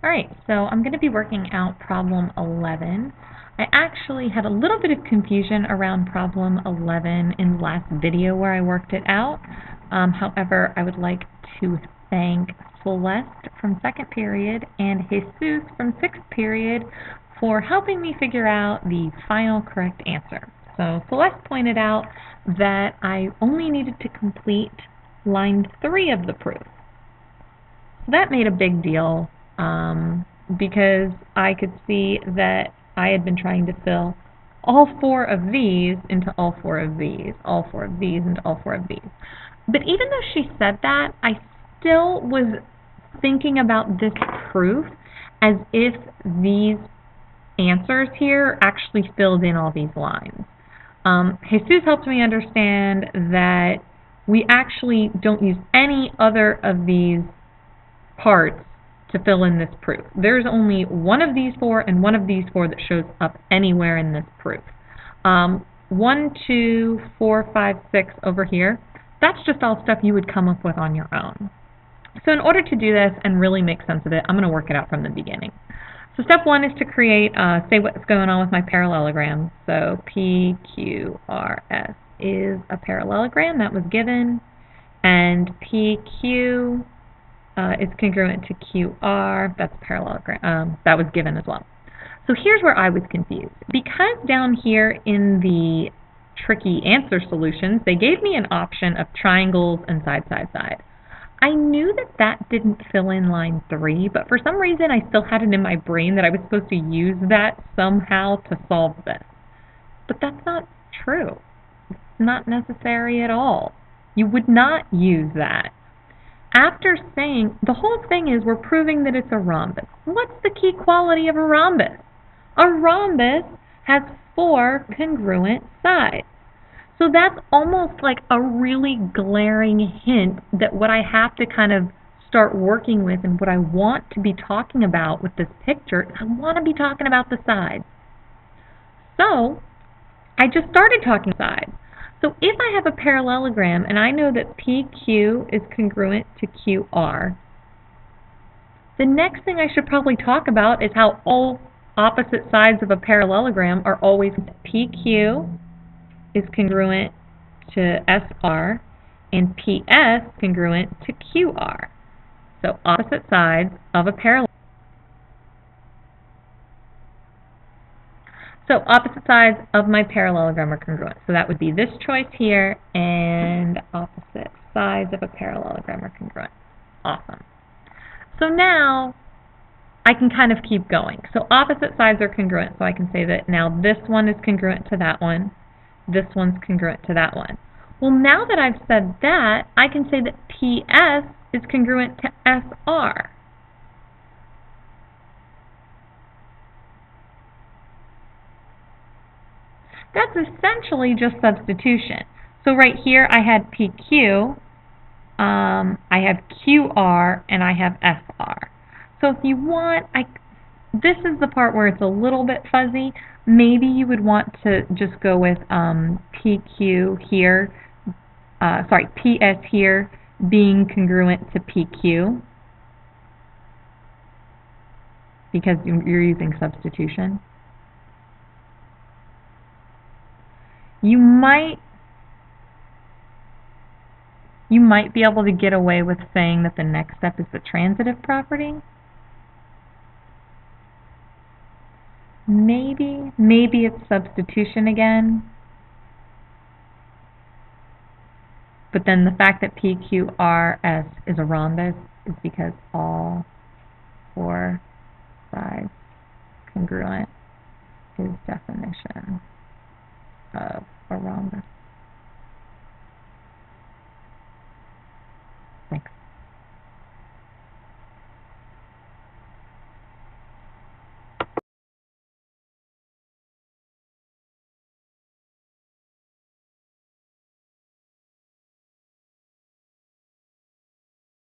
Alright, so I'm going to be working out problem 11. I actually had a little bit of confusion around problem 11 in the last video where I worked it out. However, I would like to thank Celeste from 2nd period and Jesus from 6th period for helping me figure out the final correct answer. So Celeste pointed out that I only needed to complete line 3 of the proof. So that made a big deal. Because I could see that I had been trying to fill all 4 of these into all 4 of these, all 4 of these into all 4 of these. But even though she said that, I still was thinking about this proof as if these answers here actually filled in all these lines. Jesus helped me understand that we actually don't use any other of these parts to fill in this proof. There's only one of these 4 and one of these 4 that shows up anywhere in this proof. 1, 2, 4, 5, 6 over here, that's just all stuff you would come up with on your own. So in order to do this and really make sense of it, I'm going to work it out from the beginning. So step 1 is to create, say what's going on with my parallelogram. So PQRS is a parallelogram that was given, and PQ is congruent to QR, that's parallelogram, that was given as well. So here's where I was confused. Because down here in the tricky answer solutions, they gave me an option of triangles and side, side, side. I knew that that didn't fill in line 3, but for some reason I still had it in my brain that I was supposed to use that somehow to solve this. But that's not true. It's not necessary at all. You would not use that. After saying, the whole thing is we're proving that it's a rhombus. What's the key quality of a rhombus? A rhombus has 4 congruent sides. So that's almost like a really glaring hint that what I have to kind of start working with and what I want to be talking about with this picture, I want to be talking about the sides. So I just started talking sides. So if I have a parallelogram and I know that PQ is congruent to QR, the next thing I should probably talk about is how all opposite sides of a parallelogram are always PQ is congruent to SR and PS congruent to QR. So opposite sides of a parallelogram. So opposite sides of my parallelogram are congruent. So that would be this choice here, and opposite sides of a parallelogram are congruent. Awesome. So now I can kind of keep going. So opposite sides are congruent, so I can say that now this one is congruent to that one, this one's congruent to that one. Well, now that I've said that, I can say that PS is congruent to SR. That's essentially just substitution. So right here I had PQ, I have QR, and I have SR. So if you want, this is the part where it's a little bit fuzzy. Maybe you would want to just go with PQ here, PS here being congruent to PQ because you're using substitution. You might be able to get away with saying that the next step is the transitive property. Maybe it's substitution again. But then the fact that PQRS is a rhombus is because all 4 sides congruent is definition.